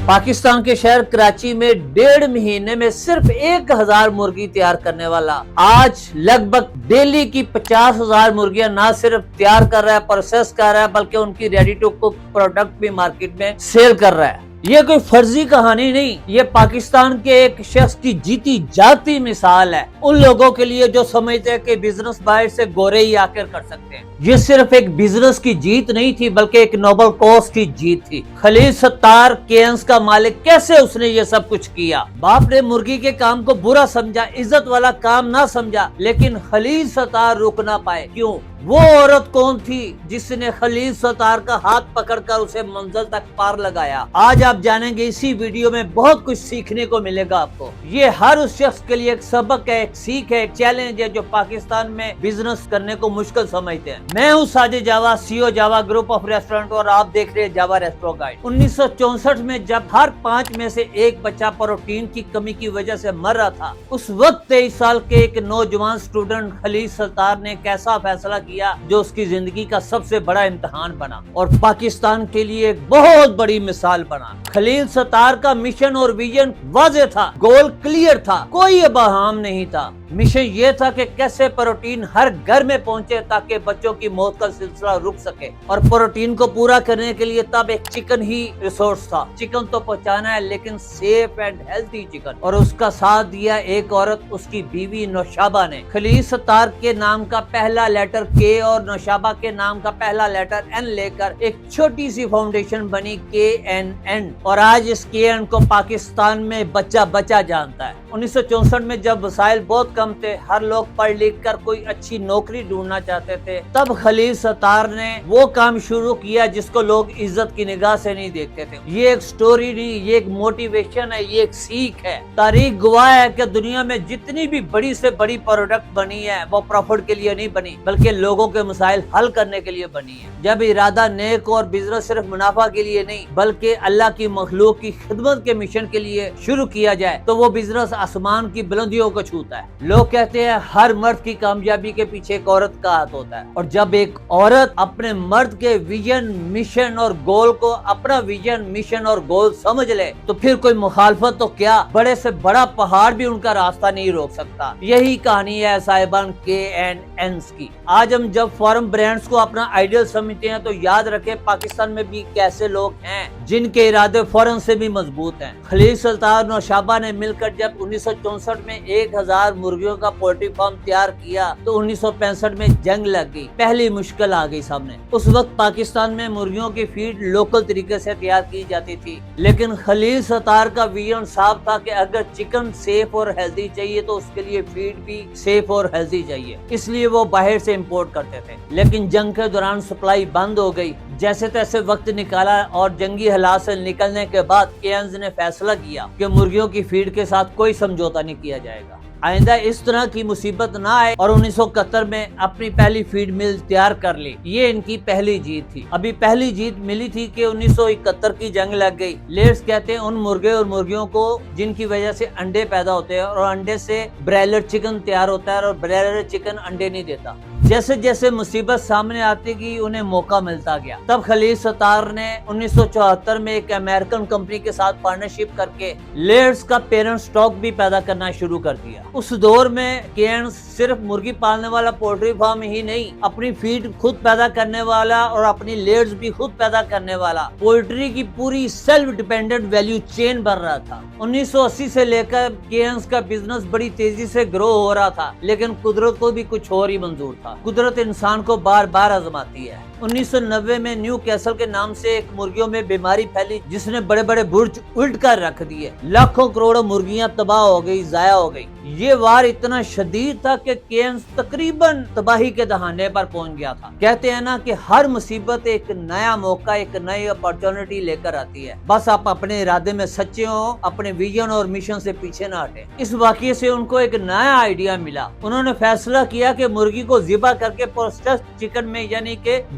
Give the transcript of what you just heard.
پاکستان کے شہر کراچی میں 1.5 مہینے میں صرف 1000 مرغی تیار کرنے والا آج لگ بھگ ڈیلی کی 50,000 مرغیاں نہ صرف تیار کر رہا ہے، پروسیس کر رہا ہے، بلکہ ان کی ریڈی ٹو کوک پروڈکٹ بھی مارکیٹ میں سیل کر رہا ہے۔ یہ کوئی فرضی کہانی نہیں، یہ پاکستان کے ایک شخص کی جیتی جاتی مثال ہے ان لوگوں کے لیے جو سمجھتے ہیں کہ بزنس باہر سے گورے ہی آ کر سکتے ہیں۔ یہ صرف ایک بزنس کی جیت نہیں تھی بلکہ ایک نوبل کوز کی جیت تھی۔ خلیل ستار کینز کا مالک، کیسے اس نے یہ سب کچھ کیا؟ باپ نے مرغی کے کام کو برا سمجھا، عزت والا کام نہ سمجھا، لیکن خلیل ستار رک نہ پائے۔ کیوں؟ وہ عورت کون تھی جس نے خلیل ستار کا ہاتھ پکڑ کر اسے منزل تک پار لگایا؟ آج آپ جانیں گے، اسی ویڈیو میں بہت کچھ سیکھنے کو ملے گا آپ کو۔ یہ ہر اس شخص کے لیے ایک سبق ہے، ایک سیکھ ہے، ایک چیلنج ہے جو پاکستان میں بزنس کرنے کو مشکل سمجھتے ہیں۔ میں ہوں ساجد جاوا، سی او جاوا گروپ آف ریسٹورنٹ، اور آپ دیکھ رہے ہیں جاوا ریسٹورو گائیڈ۔ 1964 میں جب ہر 5 میں سے ایک بچہ پروٹین کی کمی کی وجہ سے مر رہا تھا، اس وقت 23 سال کے ایک نوجوان سٹوڈنٹ خلیل ستار نے کیسا فیصلہ کیا جو اس کی زندگی کا سب سے بڑا امتحان بنا اور پاکستان کے لیے ایک بہت بڑی مثال بنا۔ خلیل ستار کا مشن اور ویژن واضح تھا، گول کلیئر تھا، کوئی ابہام نہیں تھا۔ مشن یہ تھا کہ کیسے پروٹین ہر گھر میں پہنچے تاکہ بچوں کی موت کا سلسلہ رک سکے، اور پروٹین کو پورا کرنے کے لیے تب ایک چکن ہی ریسورس تھا۔ چکن تو پہنچانا ہے لیکن سیف اینڈ ہیلتھی چکن، اور اس کا ساتھ دیا ایک عورت، اس کی بیوی نوشابہ نے۔ خلیل ستار کے نام کا پہلا لیٹر کے اور نوشابہ کے نام کا پہلا لیٹر این لے کر ایک چھوٹی سی فاؤنڈیشن بنی KNN، اور آج اس KN کو پاکستان میں بچہ بچہ جانتا ہے۔ 1964 میں جب وسائل بہت کم تھے، ہر لوگ پڑھ لکھ کر کوئی اچھی نوکری ڈھونڈنا چاہتے تھے، تب خلیل ستار نے وہ کام شروع کیا جس کو لوگ عزت کی نگاہ سے نہیں دیکھتے تھے۔ یہ ایک سٹوری نہیں، یہ ایک موٹیویشن ہے، یہ ایک سیکھ ہے۔ تاریخ گواہ ہے کہ دنیا میں جتنی بھی بڑی سے بڑی پروڈکٹ بنی ہے وہ پروفٹ کے لیے نہیں بنی بلکہ لوگوں کے مسائل حل کرنے کے لیے بنی ہے۔ جب ارادہ نیک اور بزنس صرف منافع کے لیے نہیں بلکہ اللہ کی مخلوق کی خدمت کے مشن کے لیے شروع کیا جائے تو وہ بزنس آسمان کی بلندیوں کو چھوتا ہے۔ لوگ کہتے ہیں ہر مرد کی کامیابی کے پیچھے ایک عورت کا ہاتھ ہوتا ہے، اور جب ایک عورت اپنے مرد کے ویژن، مشن اور گول کو اپنا ویژن، مشن اور گول سمجھ لے تو پھر کوئی مخالفت تو کیا، بڑے سے بڑا پہاڑ بھی ان کا راستہ نہیں روک سکتا۔ یہی کہانی ہے صاحبان KNNs کی۔ آج ہم جب فارم برانڈز کو اپنا آئیڈیل سمجھتے ہیں تو یاد رکھیں پاکستان میں بھی کیسے لوگ ہیں جن کے ارادے فوراً سے بھی مضبوط ہیں۔ خلیل ستار اور نوشابہ نے مل کر جب 1964 میں 1000 مرغیوں کا پولٹری فارم تیار کیا تو 1965 میں جنگ لگ گئی، پہلی مشکل آ گئی سامنے۔ اس وقت پاکستان میں مرغیوں کی فیڈ لوکل طریقے سے تیار کی جاتی تھی، لیکن خلیل ستار کا ویژن صاف تھا کہ اگر چکن سیف اور ہیلتھی چاہیے تو اس کے لیے فیڈ بھی سیف اور ہیلتھی چاہیے، اس لیے وہ باہر سے امپورٹ کرتے تھے۔ لیکن جنگ کے دوران سپلائی بند ہو گئی۔ جیسے تیسے وقت نکالا اور جنگی حالات سے نکلنے کے بعد کینز نے فیصلہ کیا کہ مرغیوں کی فیڈ کے ساتھ کوئی سمجھوتا نہیں کیا جائے گا، آئندہ اس طرح کی مصیبت نہ آئے، اور 1971 میں اپنی پہلی فیڈ مل تیار کر لی۔ یہ ان کی پہلی جیت تھی۔ ابھی پہلی جیت ملی تھی کہ 1971 کی جنگ لگ گئی۔ لیڈز کہتے ہیں ان مرغے اور مرغیوں کو جن کی وجہ سے انڈے پیدا ہوتے ہیں، اور انڈے سے برائلر چکن تیار ہوتا ہے، اور برائلر چکن انڈے نہیں دیتا۔ جیسے جیسے مصیبت سامنے آتی گئی انہیں موقع ملتا گیا۔ تب خلیل ستار نے 1974 میں ایک امریکن کمپنی کے ساتھ پارٹنرشپ کر کے لیئرز کا پیرنٹ سٹاک بھی پیدا کرنا شروع کر دیا۔ اس دور میں کینز صرف مرغی پالنے والا پولٹری فارم ہی نہیں، اپنی فیڈ خود پیدا کرنے والا اور اپنی لیئرز بھی خود پیدا کرنے والا، پولٹری کی پوری سیلف ڈیپینڈنٹ ویلیو چین بن رہا تھا۔ 1980 سے لے کر کینز کا بزنس بڑی تیزی سے گرو ہو رہا تھا، لیکن قدرت کو بھی کچھ اور ہی منظور تھا۔ قدرت انسان کو بار بار آزماتی ہے۔ 1990 میں نیو کیسل کے نام سے ایک مرغیوں میں بیماری پھیلی جس نے بڑے بڑے برج الٹ کر رکھ دیے، لاکھوں کروڑوں مرغیاں تباہ ہو گئی، ضائع ہو گئی۔ یہ وار اتنا شدید تھا کہ کینز تقریباً تباہی کے دہانے پر پہنچ گیا تھا۔ کہتے ہیں نا کہ ہر مصیبت ایک نیا موقع، ایک نئی اپارچونٹی لے کر آتی ہے، بس آپ اپنے ارادے میں سچے ہوں، اپنے ویژن اور مشن سے پیچھے نہ ہٹیں۔ اس واقعے سے ان کو ایک نیا آئیڈیا ملا۔ انہوں نے فیصلہ کیا کہ مرغی کو ذبح کر کے پروسیسڈ چکن میں یعنی کہ